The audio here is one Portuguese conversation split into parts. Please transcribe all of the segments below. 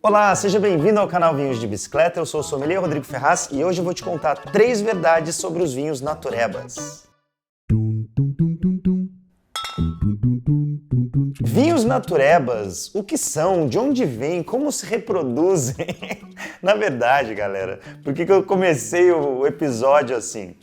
Olá, seja bem-vindo ao canal Vinhos de Bicicleta. Eu sou o sommelier Rodrigo Ferraz e hoje eu vou te contar 3 verdades sobre os vinhos naturebas. Vinhos naturebas, o que são, de onde vêm, como se reproduzem? Na verdade, galera, por que eu comecei o episódio assim?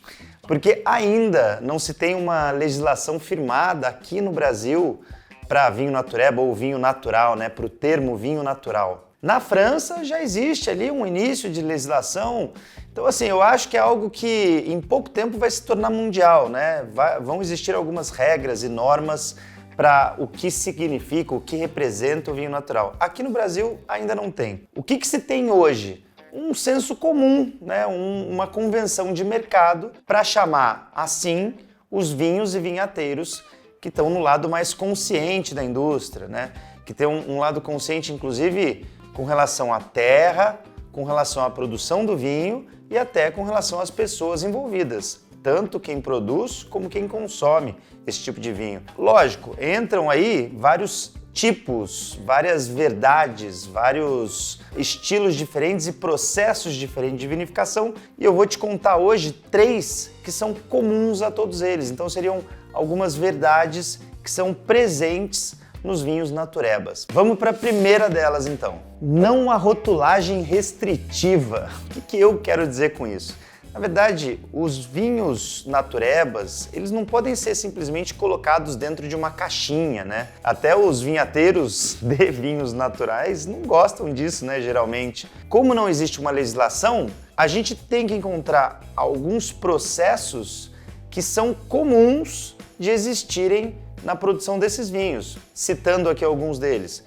Porque ainda não se tem uma legislação firmada aqui no Brasil para vinho natureba ou vinho natural, né? Para o termo vinho natural. Na França já existe ali um início de legislação, então assim, eu acho que é algo que em pouco tempo vai se tornar mundial, né? Vão existir algumas regras e normas para o que significa, o que representa o vinho natural. Aqui no Brasil ainda não tem. O que se tem hoje? Um senso comum, né? Uma convenção de mercado para chamar assim os vinhos e vinhateiros que estão no lado mais consciente da indústria, né? Que tem um lado consciente, inclusive, com relação à terra, com relação à produção do vinho e até com relação às pessoas envolvidas, tanto quem produz como quem consome esse tipo de vinho. Lógico, entram aí vários tipos, várias verdades, vários estilos diferentes e processos diferentes de vinificação e eu vou te contar hoje 3 que são comuns a todos eles. Então seriam algumas verdades que são presentes nos vinhos naturebas. Vamos para a primeira delas então. Não a rotulagem restritiva. O que eu quero dizer com isso? Na verdade, os vinhos naturebas, eles não podem ser simplesmente colocados dentro de uma caixinha, né? Até os vinhateiros de vinhos naturais não gostam disso, né, geralmente. Como não existe uma legislação, a gente tem que encontrar alguns processos que são comuns de existirem na produção desses vinhos, citando aqui alguns deles.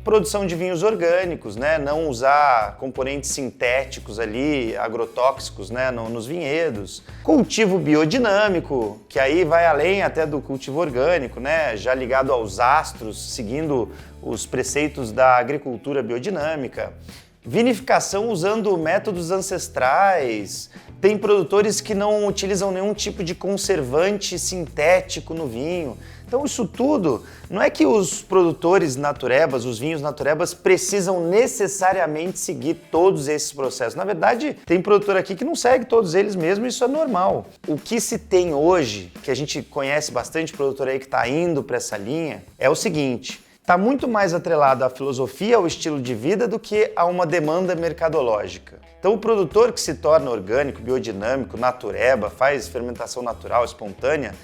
Produção de vinhos orgânicos, né? Não usar componentes sintéticos ali, agrotóxicos, né? Nos vinhedos. Cultivo biodinâmico, que aí vai além até do cultivo orgânico, né? Já ligado aos astros, seguindo os preceitos da agricultura biodinâmica. Vinificação usando métodos ancestrais. Tem produtores que não utilizam nenhum tipo de conservante sintético no vinho. Então isso tudo, não é que os produtores naturebas, os vinhos naturebas, precisam necessariamente seguir todos esses processos. Na verdade, tem produtor aqui que não segue todos eles mesmo, e isso é normal. O que se tem hoje, que a gente conhece bastante produtor aí que está indo para essa linha, é o seguinte: está muito mais atrelado à filosofia, ao estilo de vida, do que a uma demanda mercadológica. Então o produtor que se torna orgânico, biodinâmico, natureba, faz fermentação natural, espontânea,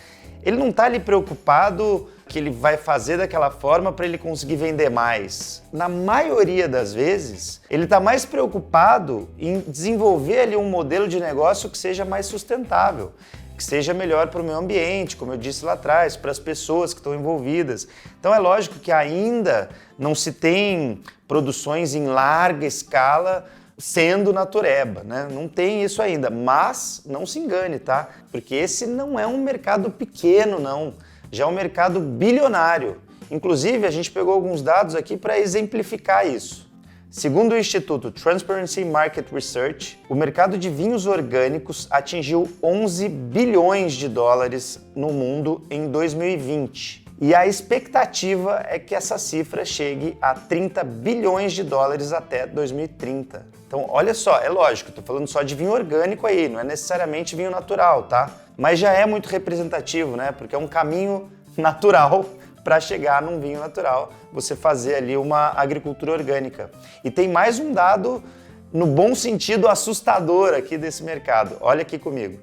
ele não está ali preocupado que ele vai fazer daquela forma para ele conseguir vender mais. Na maioria das vezes, ele está mais preocupado em desenvolver ali um modelo de negócio que seja mais sustentável, que seja melhor para o meio ambiente, como eu disse lá atrás, para as pessoas que estão envolvidas. Então é lógico que ainda não se tem produções em larga escala sendo natureba, né? Não tem isso ainda, mas não se engane, tá? Porque esse não é um mercado pequeno, não. Já é um mercado bilionário. Inclusive, a gente pegou alguns dados aqui para exemplificar isso. Segundo o Instituto Transparency Market Research, o mercado de vinhos orgânicos atingiu 11 bilhões de dólares no mundo em 2020. E a expectativa é que essa cifra chegue a 30 bilhões de dólares até 2030. Então, olha só, é lógico, estou falando só de vinho orgânico aí, não é necessariamente vinho natural, tá? Mas já é muito representativo, né? Porque é um caminho natural para chegar num vinho natural, você fazer ali uma agricultura orgânica. E tem mais um dado, no bom sentido, assustador aqui desse mercado. Olha aqui comigo.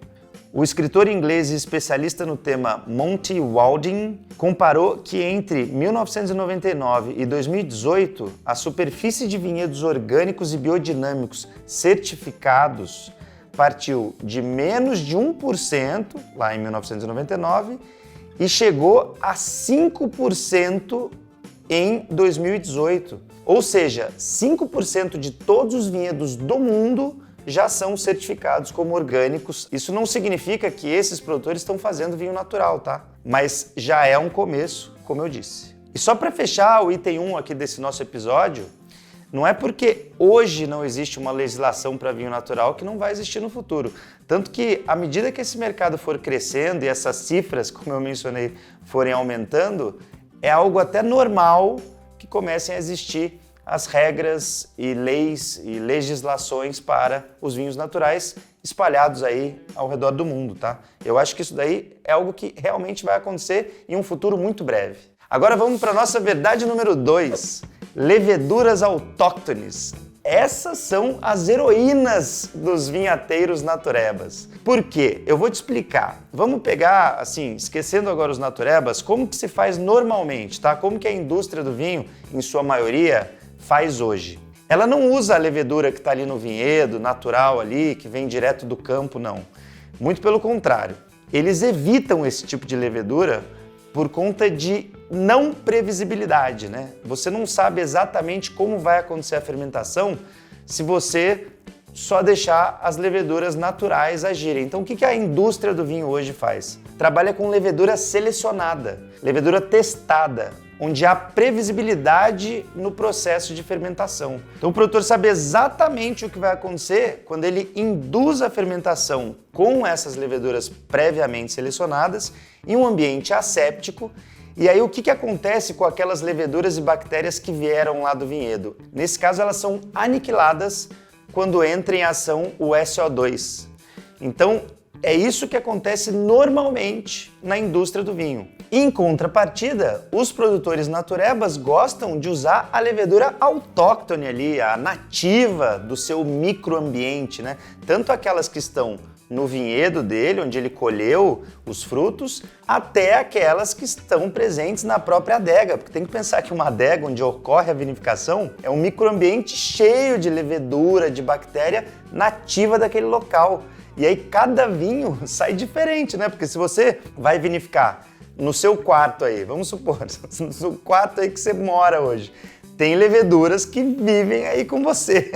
O escritor inglês e especialista no tema Monty Walding comparou que entre 1999 e 2018, a superfície de vinhedos orgânicos e biodinâmicos certificados partiu de menos de 1% lá em 1999 e chegou a 5% em 2018. Ou seja, 5% de todos os vinhedos do mundo já são certificados como orgânicos. Isso não significa que esses produtores estão fazendo vinho natural, tá? Mas já é um começo, como eu disse. E só para fechar o item 1 aqui desse nosso episódio, não é porque hoje não existe uma legislação para vinho natural que não vai existir no futuro. Tanto que, à medida que esse mercado for crescendo e essas cifras, como eu mencionei, forem aumentando, é algo até normal que comecem a existir as regras e leis e legislações para os vinhos naturais espalhados aí ao redor do mundo, tá? Eu acho que isso daí é algo que realmente vai acontecer em um futuro muito breve. Agora vamos para a nossa verdade número 2, leveduras autóctones. Essas são as heroínas dos vinhateiros naturebas. Por quê? Eu vou te explicar. Vamos pegar, assim, esquecendo agora os naturebas, como que se faz normalmente, tá? Como que a indústria do vinho, em sua maioria, faz hoje. Ela não usa a levedura que está ali no vinhedo, natural ali, que vem direto do campo, não. Muito pelo contrário. Eles evitam esse tipo de levedura por conta de não previsibilidade, né? Você não sabe exatamente como vai acontecer a fermentação se você só deixar as leveduras naturais agirem. Então, o que a indústria do vinho hoje faz? Trabalha com levedura selecionada, levedura testada, onde há previsibilidade no processo de fermentação. Então o produtor sabe exatamente o que vai acontecer quando ele induz a fermentação com essas leveduras previamente selecionadas em um ambiente asséptico. E aí o que acontece com aquelas leveduras e bactérias que vieram lá do vinhedo? Nesse caso elas são aniquiladas quando entra em ação o SO2. Então é isso que acontece normalmente na indústria do vinho. Em contrapartida, os produtores naturebas gostam de usar a levedura autóctone ali, a nativa do seu microambiente, né? Tanto aquelas que estão no vinhedo dele, onde ele colheu os frutos, até aquelas que estão presentes na própria adega, porque tem que pensar que uma adega onde ocorre a vinificação é um microambiente cheio de levedura, de bactéria nativa daquele local. E aí cada vinho sai diferente, né? Porque se você vai vinificar no seu quarto aí, vamos supor, no seu quarto aí que você mora hoje, tem leveduras que vivem aí com você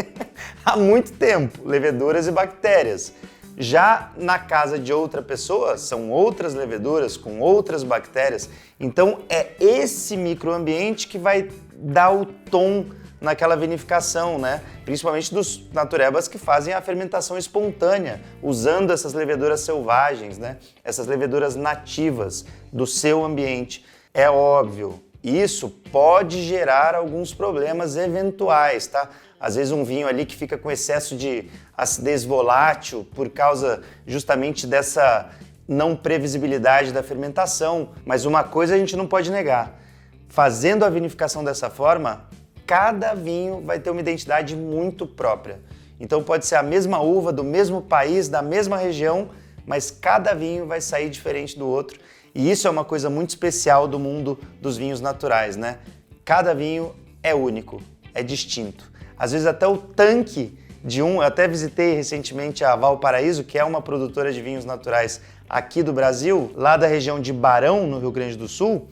há muito tempo, leveduras e bactérias. Já na casa de outra pessoa, são outras leveduras com outras bactérias. Então é esse microambiente que vai dar o tom naquela vinificação, né? Principalmente dos naturebas que fazem a fermentação espontânea, usando essas leveduras selvagens, né? Essas leveduras nativas do seu ambiente. É óbvio, isso pode gerar alguns problemas eventuais, tá? Às vezes um vinho ali que fica com excesso de acidez volátil por causa justamente dessa não previsibilidade da fermentação. Mas uma coisa a gente não pode negar, fazendo a vinificação dessa forma, cada vinho vai ter uma identidade muito própria. Então pode ser a mesma uva, do mesmo país, da mesma região, mas cada vinho vai sair diferente do outro. E isso é uma coisa muito especial do mundo dos vinhos naturais, né? Cada vinho é único, é distinto. Às vezes até o tanque de um... Eu até visitei recentemente a Valparaíso, que é uma produtora de vinhos naturais aqui do Brasil, lá da região de Barão, no Rio Grande do Sul,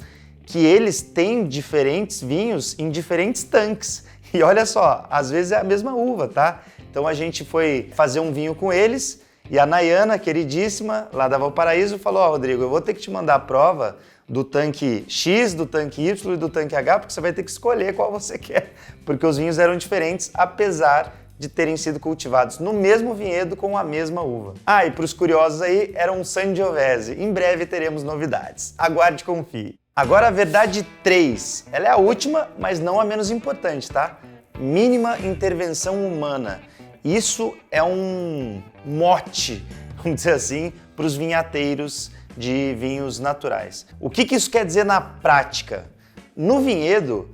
que eles têm diferentes vinhos em diferentes tanques. E olha só, às vezes é a mesma uva, tá? Então a gente foi fazer um vinho com eles e a Nayana, queridíssima, lá da Valparaíso, falou: Rodrigo, eu vou ter que te mandar a prova do tanque X, do tanque Y e do tanque H, porque você vai ter que escolher qual você quer, porque os vinhos eram diferentes, apesar de terem sido cultivados no mesmo vinhedo com a mesma uva. Ah, e para os curiosos aí, era um Sangiovese. Em breve teremos novidades. Aguarde e confie. Agora a verdade 3, ela é a última, mas não a menos importante, tá? Mínima intervenção humana. Isso é um mote, vamos dizer assim, para os vinhateiros de vinhos naturais. O que isso quer dizer na prática? No vinhedo,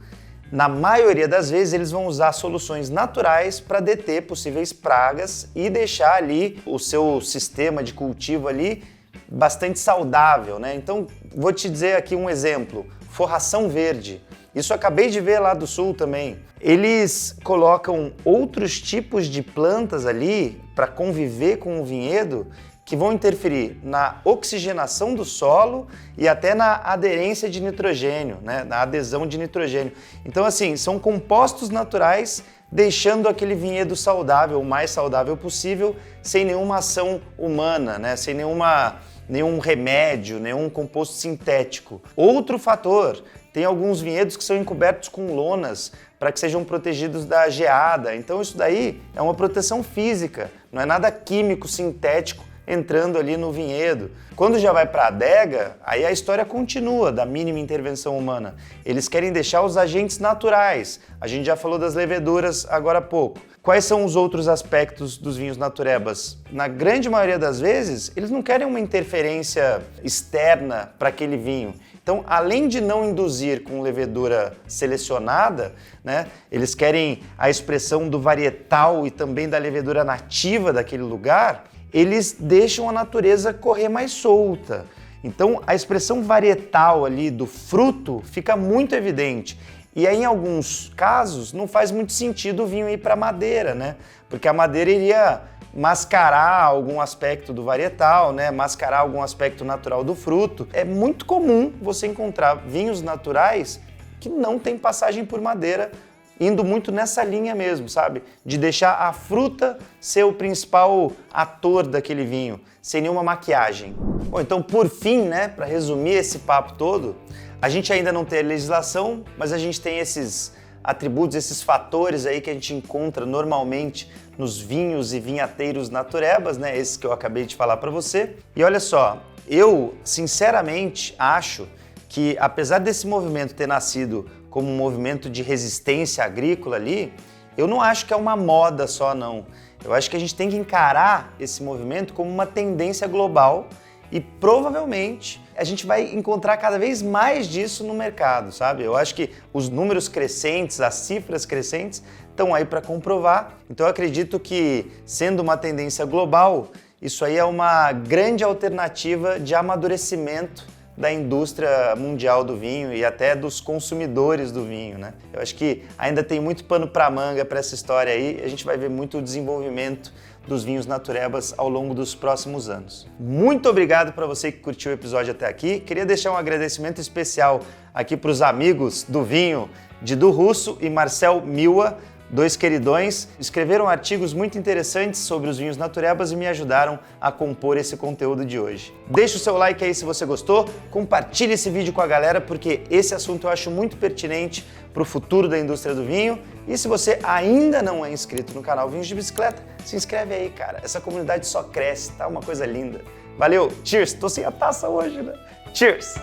na maioria das vezes, eles vão usar soluções naturais para deter possíveis pragas e deixar ali o seu sistema de cultivo ali bastante saudável, né? Então, vou te dizer aqui um exemplo, forração verde. Isso eu acabei de ver lá do sul também. Eles colocam outros tipos de plantas ali para conviver com o vinhedo que vão interferir na oxigenação do solo e até na aderência de nitrogênio, né? Na adesão de nitrogênio. Então, assim, são compostos naturais deixando aquele vinhedo saudável, o mais saudável possível, sem nenhuma ação humana, né? Sem nenhum remédio, nenhum composto sintético. Outro fator, tem alguns vinhedos que são encobertos com lonas para que sejam protegidos da geada. Então isso daí é uma proteção física, não é nada químico, sintético entrando ali no vinhedo. Quando já vai para a adega, aí a história continua da mínima intervenção humana. Eles querem deixar os agentes naturais. A gente já falou das leveduras agora há pouco. Quais são os outros aspectos dos vinhos naturebas? Na grande maioria das vezes, eles não querem uma interferência externa para aquele vinho. Então, além de não induzir com levedura selecionada, né, eles querem a expressão do varietal e também da levedura nativa daquele lugar, eles deixam a natureza correr mais solta. Então, a expressão varietal ali do fruto fica muito evidente. E aí, em alguns casos, não faz muito sentido o vinho ir para a madeira, né? Porque a madeira iria mascarar algum aspecto do varietal, né? Mascarar algum aspecto natural do fruto. É muito comum você encontrar vinhos naturais que não tem passagem por madeira, indo muito nessa linha mesmo, sabe? De deixar a fruta ser o principal ator daquele vinho, sem nenhuma maquiagem. Bom, então, por fim, né, para resumir esse papo todo, a gente ainda não tem a legislação, mas a gente tem esses atributos, esses fatores aí que a gente encontra normalmente nos vinhos e vinhateiros naturebas, né? Esses que eu acabei de falar para você. E olha só, eu sinceramente acho que apesar desse movimento ter nascido como um movimento de resistência agrícola ali, eu não acho que é uma moda só, não. Eu acho que a gente tem que encarar esse movimento como uma tendência global e provavelmente a gente vai encontrar cada vez mais disso no mercado, sabe? Eu acho que os números crescentes, as cifras crescentes estão aí para comprovar. Então eu acredito que, sendo uma tendência global, isso aí é uma grande alternativa de amadurecimento da indústria mundial do vinho e até dos consumidores do vinho, né? Eu acho que ainda tem muito pano para manga para essa história aí, a gente vai ver muito desenvolvimento dos vinhos naturebas ao longo dos próximos anos. Muito obrigado para você que curtiu o episódio até aqui. Queria deixar um agradecimento especial aqui para os amigos do vinho, Didu Russo e Marcel Milwa, dois queridões, escreveram artigos muito interessantes sobre os vinhos naturebas e me ajudaram a compor esse conteúdo de hoje. Deixa o seu like aí se você gostou, compartilhe esse vídeo com a galera porque esse assunto eu acho muito pertinente para o futuro da indústria do vinho. E se você ainda não é inscrito no canal Vinhos de Bicicleta, se inscreve aí, cara. Essa comunidade só cresce, tá uma coisa linda. Valeu, cheers! Tô sem a taça hoje, né? Cheers!